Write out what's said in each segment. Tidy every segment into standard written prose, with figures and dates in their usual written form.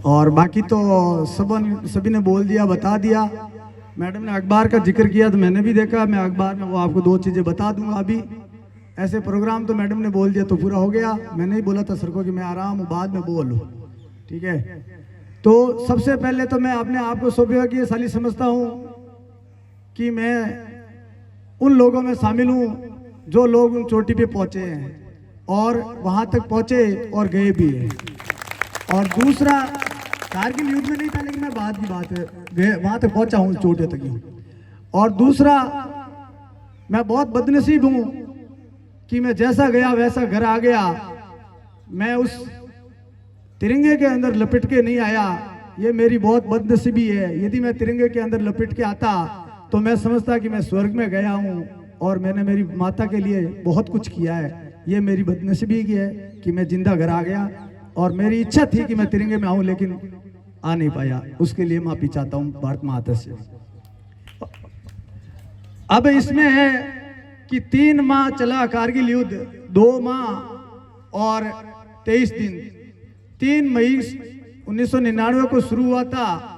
और बाकी तो सभी ने बोल दिया, बता दिया। मैडम ने अखबार का जिक्र किया तो मैंने भी देखा, मैं अखबार में वो आपको दो चीज़ें बता दूंगा। अभी ऐसे प्रोग्राम तो मैडम ने बोल दिया तो पूरा हो गया। मैंने ही बोला था सर को कि मैं आराम हूँ, बाद में बोलूँ, ठीक है। तो सबसे पहले तो मैं अपने आप को सौभाग्यशाली समझता हूँ कि मैं उन लोगों में शामिल हूँ जो लोग उन चोटी पे पहुँचे हैं और वहाँ तक पहुँचे और गए भी हैं। और दूसरा, कारगिल युद्ध में नहीं था लेकिन मैं बाद की बात है गए वहाँ तक पहुँचा हूँ, चोटी तक ही। और दूसरा, मैं बहुत बदनसीब हूँ कि मैं जैसा गया वैसा घर आ गया। मैं उस तिरंगे के अंदर लपेट के नहीं आया, ये मेरी बहुत बदनसीबी है। यदि मैं तिरंगे के अंदर लपेट के आता तो मैं समझता कि मैं स्वर्ग में गया हूँ और मैंने मेरी माता के लिए बहुत कुछ किया है। ये मेरी बदनसीबी की है कि मैं जिंदा घर आ गया और मेरी इच्छा थी कि मैं तिरंगे में आऊँ लेकिन आ नहीं पाया। उसके लिए माफी चाहता हूँ भारत माता से। अब इसमें है कि 3 माह चला कारगिल युद्ध, 2 माह और 23 दिन। 3 मई 1999 को शुरू हुआ था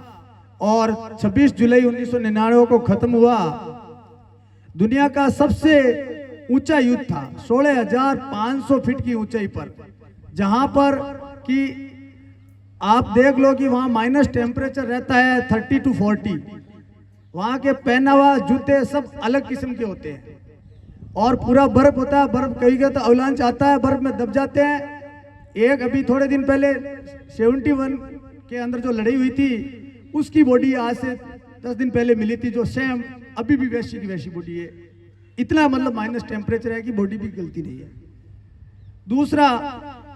और 26 जुलाई 1999 को खत्म हुआ। दुनिया का सबसे ऊंचा युद्ध था, 16,500 फीट की ऊंचाई पर, जहां पर कि आप देख लो कि वहां माइनस टेम्परेचर रहता है 30 to 40। वहां के पहनावा, जूते सब अलग किस्म के होते हैं और पूरा बर्फ होता है। बर्फ कहीं का तो अवलांच आता है, बर्फ में दब जाते हैं। एक अभी थोड़े दिन पहले 71 के अंदर जो लड़ाई हुई थी उसकी बॉडी आज से 10 दिन पहले मिली थी, जो सेम अभी भी वैसी की वैसी बॉडी है। इतना मतलब माइनस टेम्परेचर है कि बॉडी भी गलती नहीं है। दूसरा,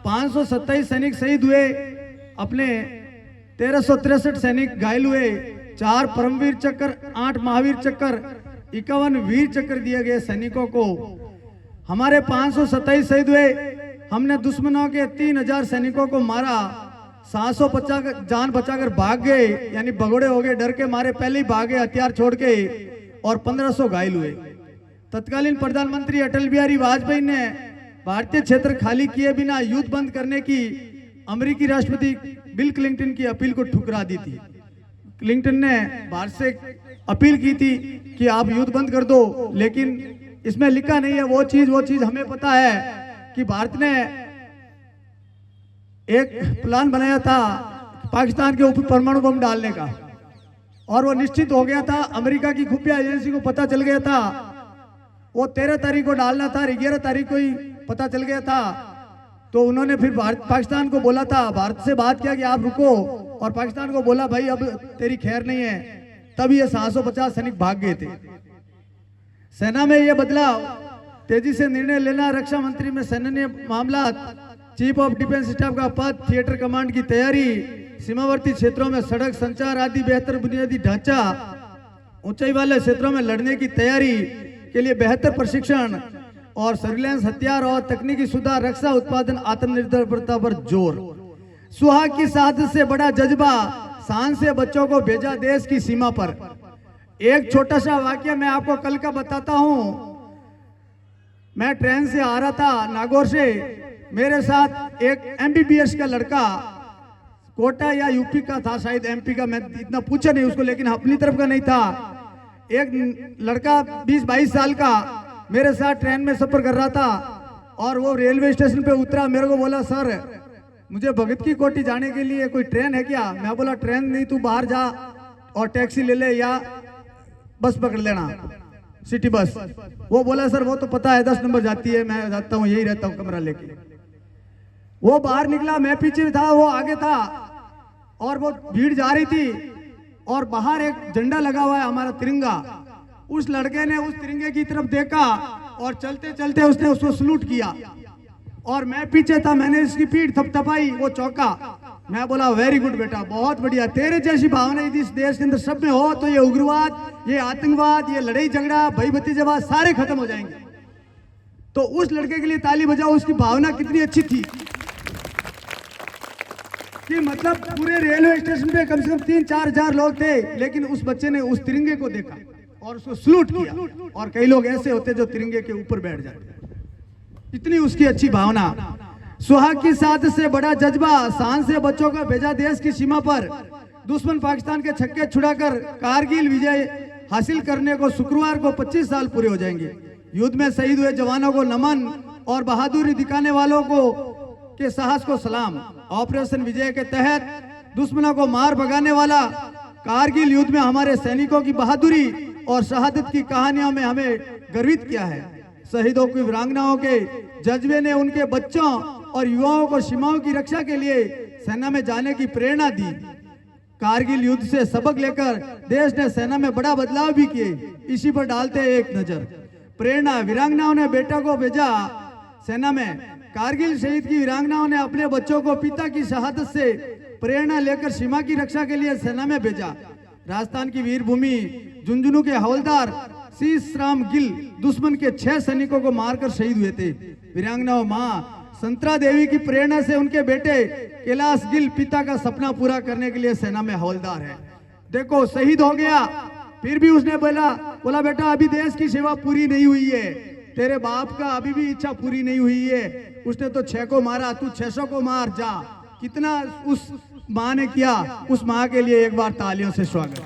527 सैनिक शहीद हुए, अपने 1363 सैनिक घायल हुए, 4 परमवीर चक्र, 8 महावीर चक्र, 51 वीर चक्र दिए गए सैनिकों को। हमारे 527 शहीद हुए। हमने दुश्मनों के 3000 सैनिकों को मारा, 700 जान बचाकर भाग गए, यानी भगोड़े हो गए, डर के मारे पहले ही भागे हथियार छोड़ के, और 1500 घायल हुए। तत्कालीन प्रधानमंत्री अटल बिहारी वाजपेयी ने भारतीय क्षेत्र खाली किए बिना युद्ध बंद करने की अमेरिकी राष्ट्रपति बिल क्लिंटन की अपील को ठुकरा दी थी। क्लिंटन ने भारत से अपील की थी कि आप युद्ध बंद कर दो, लेकिन इसमें लिखा नहीं है वो चीज हमें पता है कि भारत ने एक प्लान बनाया था पाकिस्तान के ऊपर परमाणु बम डालने का, और वो निश्चित हो गया था। अमेरिका की खुफिया एजेंसी को पता चल गया था, वो 13 तारीख को डालना था, 11 तारीख को ही पता चल गया था। तो उन्होंने फिर पाकिस्तान को बोला था, भारत से बात किया कि आप रुको, और पाकिस्तान को बोला भाई अब तेरी खैर नहीं है। तब ये 750 सैनिक भाग गए थे। सेना में यह बदलाव, तेजी से निर्णय लेना, रक्षा मंत्री में सैन्य मामला, चीफ ऑफ डिफेंस स्टाफ का पद, थिएटर कमांड की तैयारी, सीमावर्ती क्षेत्रों में सड़क संचार आदि बेहतर बुनियादी ढांचा, ऊंचाई वाले क्षेत्रों में लड़ने की तैयारी के लिए बेहतर प्रशिक्षण और सर्विलांस, हथियार और तकनीकी सुधार, रक्षा उत्पादन, आत्मनिर्भरता पर जोर, सुहाग की साजिश से बड़ा जज्बा, शान से बच्चों को भेजा देश की सीमा पर। एक छोटा सा वाक्य मैं आपको कल का बताता हूं। मैं ट्रेन से आ रहा था नागौर से, मेरे साथ एक MBBS का लड़का, कोटा या यूपी का था, शायद MP का, मैं इतना पूछा नहीं उसको, लेकिन अपनी तरफ का नहीं था। एक लड़का 20-22 साल का मेरे साथ ट्रेन में सफर कर रहा था, और वो रेलवे स्टेशन पे उतरा, मेरे को बोला सर मुझे भगत की कोठी जाने के लिए कोई ट्रेन है क्या? मैं बोला ट्रेन नहीं, तू बाहर जा और टैक्सी ले ले या बस पकड़ लेना, सिटी बस। वो बोला सर वो तो पता है 10 नंबर जाती है, मैं जाता हूँ, यही रहता हूँ कमरा लेके। वो बाहर निकला, मैं पीछे था, वो आगे था, और वो भीड़ जा रही थी, और बाहर एक झंडा लगा हुआ है हमारा तिरंगा। उस लड़के ने उस तिरंगे की तरफ देखा और चलते चलते उसने उसको सलूट किया, और मैं पीछे था, मैंने इसकी पीठ थपथपाई, वो चौंका। मैं बोला वेरी गुड बेटा, बहुत बढ़िया, तेरे जैसी भावना यदि इस देश के अंदर सब में हो तो ये उग्रवाद, ये आतंकवाद, ये लड़ाई झगड़ा, भाई भतीजावाद सारे खत्म हो जाएंगे। तो उस लड़के के लिए ताली बजाओ, उसकी भावना कितनी अच्छी थी कि मतलब पूरे रेलवे स्टेशन पे कम से कम 3-4 हजार लोग थे, लेकिन उस बच्चे ने उस तिरंगे को देखा और उसको सलूट किया। और कई लोग ऐसे होते जो तिरंगे के ऊपर बैठ जाते, इतनी उसकी अच्छी भावना। सुहाग की साजिश से बड़ा जज्बा, शान से बच्चों का भेजा देश की सीमा पर, दुश्मन पाकिस्तान के छक्के छुड़ाकर कारगिल विजय हासिल करने को शुक्रवार को 25 साल पूरे हो जाएंगे। युद्ध में शहीद हुए जवानों को नमन और बहादुरी दिखाने वालों को के साहस को सलाम। ऑपरेशन विजय के तहत दुश्मनों को मार भगाने वाला कारगिल युद्ध में हमारे सैनिकों की बहादुरी और शहादत की कहानियों में हमें गर्वित किया है। शहीदों की वीरांगनाओं के जज्बे ने उनके बच्चों और युवाओं को सीमाओं की रक्षा के लिए सेना में जाने की प्रेरणा दी। कारगिल युद्ध से सबक लेकर देश ने सेना में बड़ा बदलाव भी किए। इसी पर डालते एक नजर। प्रेरणा, वीरांगनाओं ने बेटा को भेजा सेना में। कारगिल शहीद की वीरांगनाओं ने अपने बच्चों को पिता की शहादत से प्रेरणा लेकर सीमा की रक्षा के लिए सेना में भेजा। राजस्थान की वीर भूमि झुंझुनू के हवलदार शीश राम गिल दुश्मन के 6 सैनिकों को मारकर शहीद हुए थे। वीरांगनाओं मां संतरा देवी की प्रेरणा से उनके बेटे कैलाश गिल पिता का सपना पूरा करने के लिए सेना में हवलदार है। देखो, शहीद हो गया, फिर भी उसने बोला बेटा अभी देश की सेवा पूरी नहीं हुई है, तेरे बाप का अभी भी इच्छा पूरी नहीं हुई है। उसने तो 6 को मारा, तू 600 को मार जा। कितना उस माँ ने किया, उस माँ के लिए एक बार तालियों से स्वागत।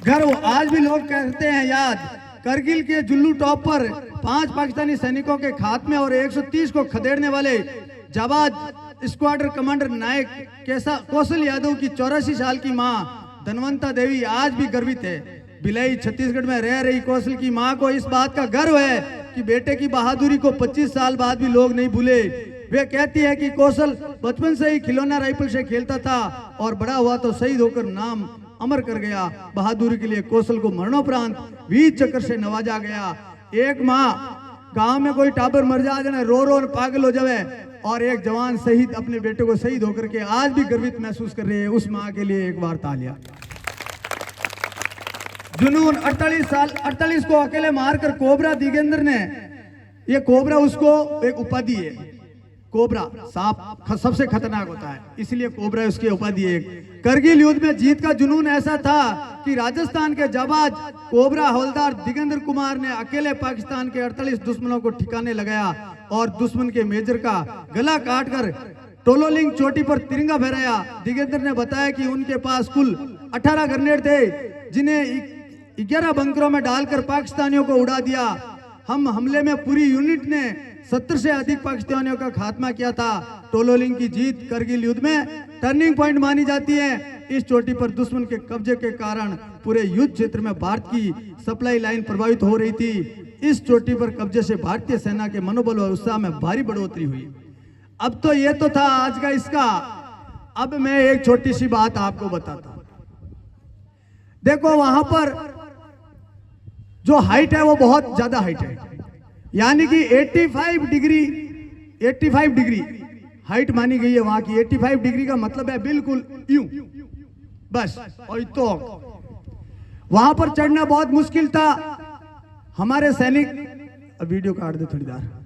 गर्व, आज भी लोग कहते हैं याद, करगिल के जुल्लू टॉप पर 5 पाकिस्तानी सैनिकों के खात्मे और 130 को खदेड़ने वाले जाबाज स्क्वाड्र कमांडर नायक कौशल यादव की 84 साल की मां धनवंता देवी आज भी गर्वित है। भिलाई छत्तीसगढ़ में रह रही कौशल की मां को इस बात का गर्व है कि बेटे की बहादुरी को 25 साल बाद भी लोग नहीं भूले। वे कहती है कि कौशल बचपन से ही खिलौना राइफल से खेलता था और बड़ा हुआ तो शहीद होकर नाम अमर कर गया। बहादुरी के लिए कौशल को मरणोपरांत वीर चक्र से नवाजा गया। एक माँ गांव में कोई टाबर मर जाए, रो रो पागल हो जाए, और एक जवान शहीद अपने बेटे को शहीद होकर के आज भी गर्वित महसूस कर रहे हैं। उस माँ के लिए एक बार तालियां। जुनून 48 को अकेले मारकर कोबरा दिगेंद्र ने, ये कोबरा उसको एक उपाधि है। कोबरा सांप सबसे खतरनाक होता है, इसलिए कोबरा उसकी उपाधि है। करगिल युद्ध में जीत का जुनून ऐसा था कि राजस्थान के जाबाज कोबरा हवलदार दिगेंद्र कुमार ने अकेले पाकिस्तान के 48 दुश्मनों को ठिकाने लगाया और दुश्मन के मेजर का गला काटकर टोलोलिंग चोटी पर तिरंगा फहराया। दिगेंद्र ने बताया कि उनके पास कुल 18 ग्रेनेड थे, जिन्हें 11 बंकरों में डालकर पाकिस्तानियों को उड़ा दिया। हम हमले में पूरी यूनिट ने 70 से अधिक पाकिस्तानियों का खात्मा किया था। टोलोलिंग की जीत करगिल युद्ध में टर्निंग पॉइंट मानी जाती है। इस चोटी पर दुश्मन के कब्जे के कारण पूरे युद्ध क्षेत्र में भारत की सप्लाई लाइन प्रभावित हो रही थी। इस चोटी पर कब्जे से भारतीय सेना के मनोबल और उत्साह में भारी बढ़ोतरी हुई। अब तो ये तो था आज का इसका। अब मैं एक छोटी सी बात आपको बताता हूं। देखो, वहां पर जो हाइट है वो बहुत ज्यादा हाइट है, यानी कि 85 डिग्री हाइट मानी गई है वहां की। 85 डिग्री का मतलब है बिल्कुल यूं, बस। और तो वहां पर चढ़ना बहुत मुश्किल था। हमारे सैनिक, अब वीडियो काट दे थोड़ी देर।